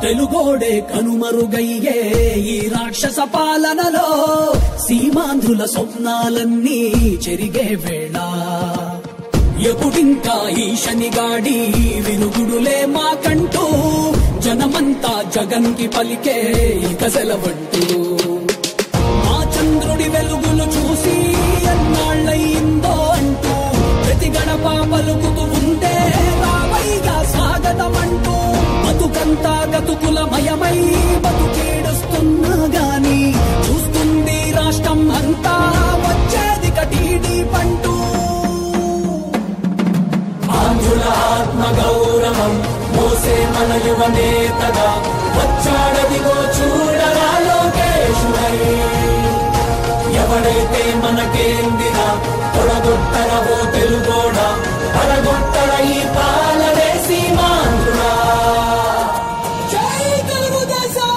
తెలుగోడే కనుమరుగయ్యే ఈ రాక్షస పాలనలో సీమాంధ్రుల స్వప్నాలన్నీ చెరిగే వేళ ఎప్పుడింకా ఈ శనిగాడి విరుగుడులే మాకంటూ జనమంతా జగన్ కి పలికే ఇక సెలవంటూ మా చంద్రుడి వెలుగులు చూసి ఎన్నాళ్ళయిందో అంటూ ప్రతి గడప పలుకుతూ ఉంటే రావైగా స్వాగతమంటూ బతుకంతా గతుకులమయమై బతుకేడుస్తున్నా గాని చూస్తుంది రాష్ట్రం అంతా వచ్చేది కటీడీ పంటూ ఆంధ్రుల ఆత్మ గౌరవం మోసే మన యువ నేతగా వచ్చాడదిగో చూడరా లోకేశుడై ఎవడైతే మనకేందిరా తొడగొట్టరవో తెలుగోడా పడగొట్టర ఈ పాలనే సీమాంధ్రుడా జై తెలుగుదేశం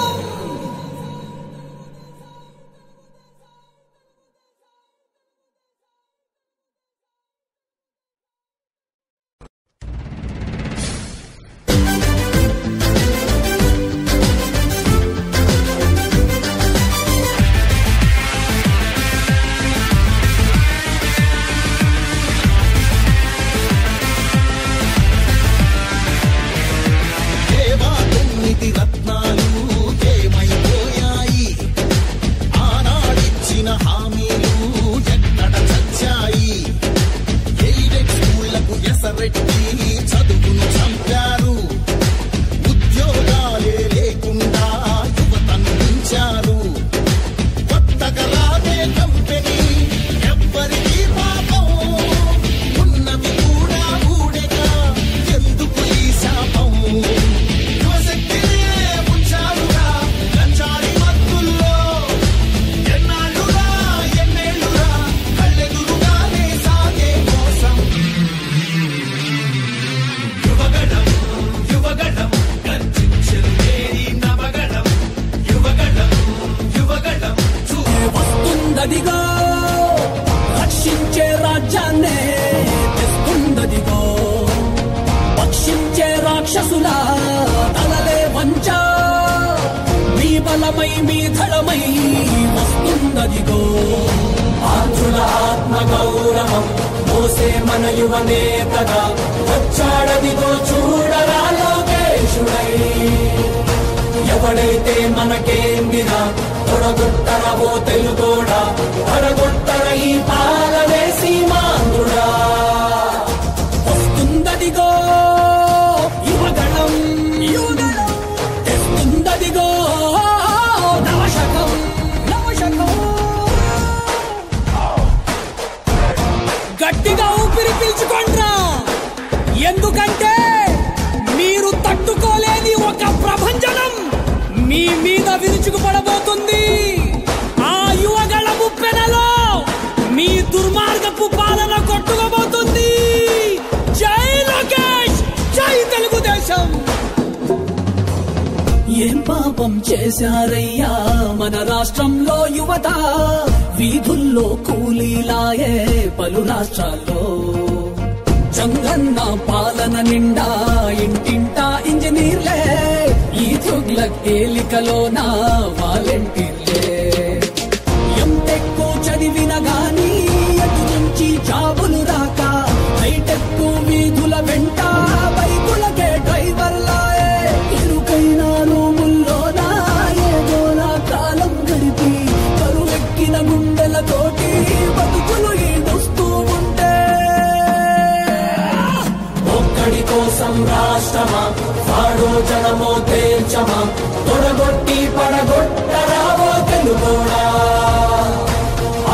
రక్షించే రాజ్యాన్నే తెస్తుందదిగో పక్షించే రాక్షసుల తలలే వంచ మీ బలమై మీ ధడమై వస్తుందదిగో ఆంధ్రుల ఆత్మ గౌరవం మోసే మన యువ నేతగా వచ్చాడదిగో చూడరా లోకేశుడై ఎవడైతే మనకేందిరా తొడగొట్టరవో తెలుగోడా పడగొట్టర ఈ పాలనే సీమాంధ్రుడా వస్తుందదిగో యువగణం తెస్తుందదిగో నవశకం గట్టిగా ఊపిరి పీల్చుకోండ్రా ఎందుకంటే మీరు తట్టుకోలేని ఒక ప్రభంజనం మీ మీద విరుచుకుపడబోతుంది ఆ యువగళ ముప్పెనలో మీ దుర్మార్గపు పాలన కొట్టుకోబోతుంది జై లోకేష్ జై తెలుగుదేశం ఏం పాపం చేశారయ్యా మన రాష్ట్రంలో యువత వీధుల్లో కూలీలాయే పలు రాష్ట్రాల్లో చంగన్న పాలన నిండా ఇంటింటా ఇంజనీర్లే ఈ తుగ్లక్ ఏలికలోనా వాలంటీర్లే ఎంటెక్కు చదివిన గాని ఎటు నుంచి జాబులు రాక హైటెక్కు వీధుల వెంట బైకులకే డ్రైవర్లాయే ఇరుకైన రూముల్లోనా ఏదోలా కాలం గడిపి కరువెక్కిన గుండెలతోటి బతుకులు ఈడుస్తూ ఉంటే ఒక్కడి కోసం రాష్ట్రమా వాడో జనమో తేల్చమా తొడగొట్టి పడగొట్టరావో తెలుగోడా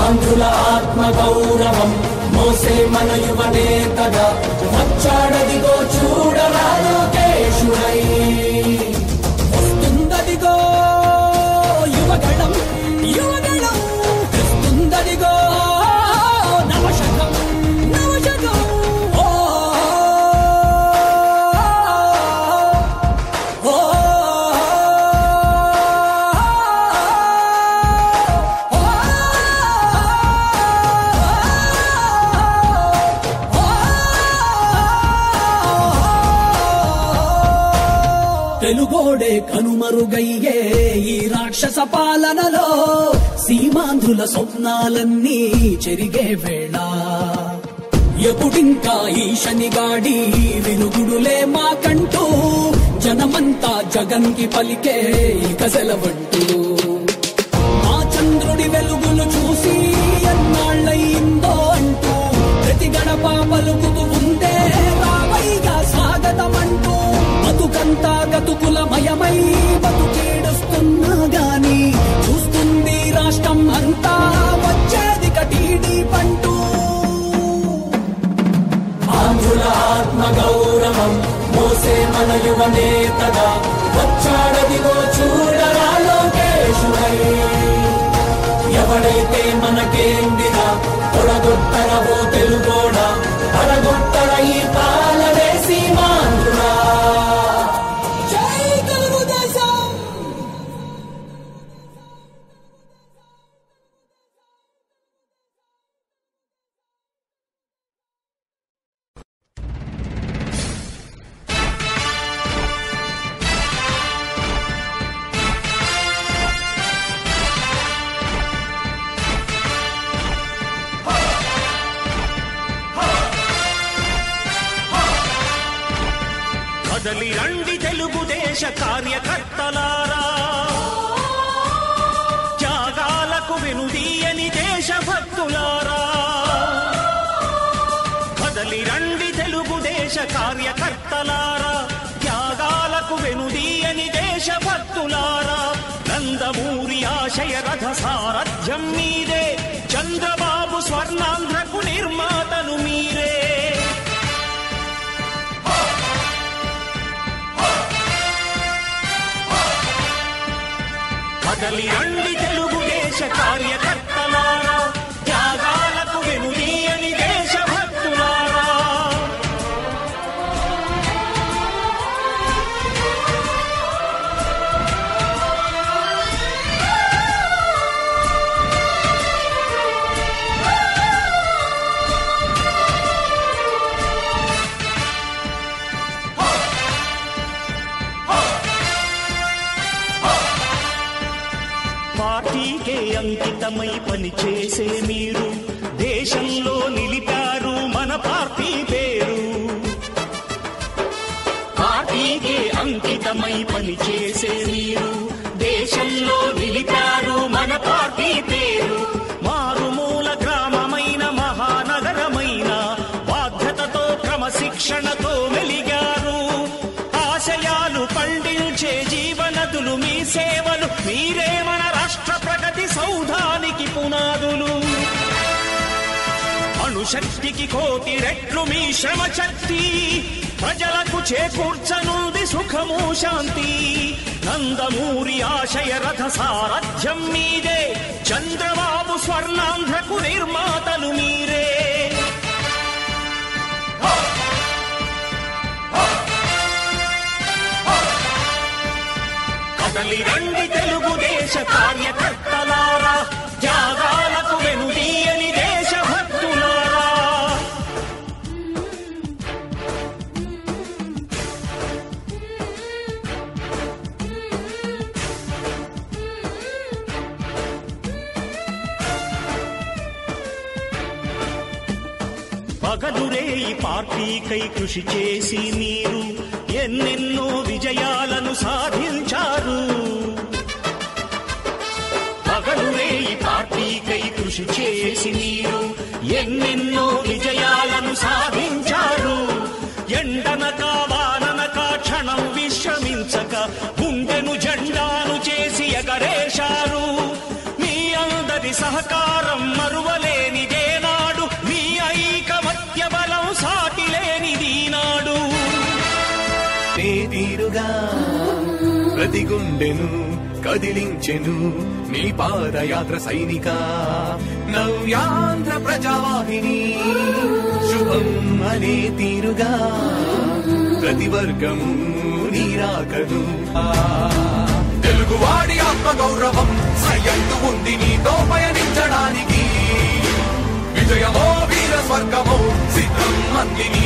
ఆంధ్రుల ఆత్మ గౌరవం మోసే మన యువ నేతగా వచ్చాడదిగో చూడరా లోకేశుడై వస్తుందదిగో యువగణం తెస్తుందదిగో నవశకం తెలుగోడే కనుమరుగయ్యే ఈ రాక్షస పాలనలో సీమాంధ్రుల స్వప్నాలన్నీ చెరిగే వేళ ఎప్పుడింకా ఈ శనిగాడి వినుగుడులే మాకంటూ జనమంతా జగన్ కి పలికే ఇక సెలవంటూ మా చంద్రుడి వెలుగులు చూసి ఎన్నాళ్ళయిందో అంటూ ప్రతి గడప పలుకుతూ ఉందే రావైగా స్వాగతమంటూ బతుకంతా గతుకులమయమై బతుకేడుస్తున్నా గాని చూస్తుంది రాష్ట్రం అంతా వచ్చేది కటీడీ పంటూ ఆంధ్రుల ఆత్మ గౌరవం మోసే మన యువ నేతగా వచ్చాడదిగో చూడరా లోకేశుడై ఎవడైతే మనకేందిరా తొడగొట్టరవో తెలుగోడా పడగొట్టర ఈ పాలనే సీమాంధ్రుడా జై తెలుగుదేశం కదలి రండి తెలుగుదేశ కార్యకర్తలారా త్యాగాలకు వెనుదీయని దేశభక్తులారా కదలి రండి తెలుగుదేశ కార్యకర్తలారా త్యాగాలకు వెనుదీయని దేశభక్తులారా నందమూరి ఆశయ రథ సారథ్యం మీదే చంద్రబాబు స్వర్ణాంధ్రకు నిర్మాతను మీరే కదలి రండి తెలుగుదేశ కార్యకర్తలారా త్యాగాలకు వెనుదీయని దేశభక్తులారా పార్టీకే అంకితమై పనిచేసే మీరు దేశంలో నిలిపారు మన పార్టీ పేరు పార్టీకే అంకితమై పనిచేసే మీరు దేశంలో నిలిపారు మన పార్టీ పేరు మారుమూల గ్రామమైన మహానగరమైన బాధ్యతతో క్రమశిక్షణతో మెలిగారు ఆశయాలు పండించే జీవనదులు మీ సేవలు మీరే మన రాష్ట్ర ప్రగతి సౌధానికి పునాదులు అణుశక్తికి కోటి రెట్లు మీ శ్రమ శక్తి ప్రజలకు చేకూర్చనుంది సుఖము శాంతి నందమూరి ఆశయ రథ సారథ్యం మీదే చంద్రబాబు స్వర్ణాంధ్రకు నిర్మాతలు మీరే కదలి రండి తెలుగుదేశ కార్యకర్తలారా త్యాగాలకు వెనుదీయని దేశభక్తులారా పగలురేయి పార్టీకై కృషి చేసి మీరు ఎన్నెన్నో విజయాలను సాధించారు పగలురేయి పార్టీకై కృషి చేసి మీరు ఎన్నెన్నో విజయాలను సాధించారు ఎండనక వాననక క్షణం విశ్రమించక గుండెను జెండాను చేసి ఎగరేశారు మీ అందరి సహకారం మరువలేనిదేనాడు మీ ఐకమత్య బలం సాటిలేనిదీనాడు తీరుగా ప్రతి గుండెను కదిలించెను నీ పాదయాత్ర సైనిక నవ్యాంధ్ర ప్రజావాహిని శుభం అనే తీరుగా ప్రతి వర్గము నీరాకను తెలుగువాడి ఆత్మ గౌరవం సయ్యంటూ ఉంది నీతో పయనించడానికి విజయమో వీర స్వర్గమో సిద్ధం అంది నీ